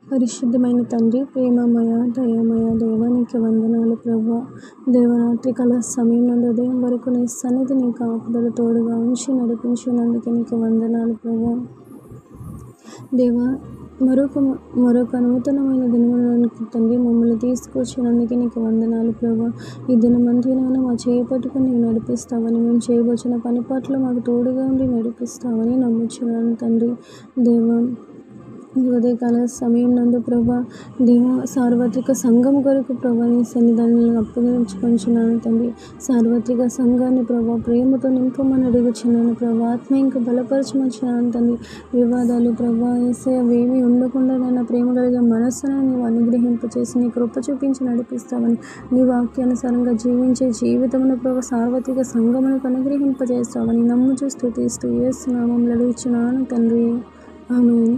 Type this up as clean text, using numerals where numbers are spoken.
పరిశుద్ధమైన తండ్రి, ప్రేమమయ, దయామయ దేవానికి వందనాలు ప్రభువా. దేవరాత్రి కాల సమయం నుండి ఉదయం వరకు నీ సన్నిధి నీ కాపుదల తోడుగా ఉంచి నడిపించినందుకు నీకు వందనాలు ప్రభువా. దేవా, మరొక నూతనమైన దినములోనికి తండ్రి మమ్మల్ని తీసుకొచ్చినందుకు నీకు వందనాలు ప్రభా. ఈ దినమంతినైనా మా చేపట్టుకుని నీవు నడిపిస్తావని, మేము చేయవచ్చిన పని పట్ల మాకు తోడుగా ఉండి నడిపిస్తావని నమ్ముచున్నాను తండ్రి. దేవా, ఉదయకాల సమయం నందు ప్రభా, సార్వత్రిక సంఘం కొరకు ప్రభా నీ సన్నిధానాలను అప్పగించుకొంచున్నాను తండ్రి. సార్వత్రిక సంఘాన్ని ప్రభా ప్రేమతో నింపమని అడుగుచున్నాను ప్రభా. ఆత్మీయంగా బలపరచమని తండ్రి. వివాదాలు ప్రభా ఏమీ ఉండకుండా నన్ను ప్రేమ కలిగే మనస్సును నీవు అనుగ్రహింపచేసి నీ కృప చూపించి నడిపిస్తావని, నీ వాక్యానుసారంగా జీవించే జీవితమును ప్రభా సార్వత్రిక సంఘమునకు అనుగ్రహింపజేస్తావని నమ్ముచూ స్తుతిస్తూ యేసు నామములో అడుగుచున్నాను తండ్రి. ఆమేన్.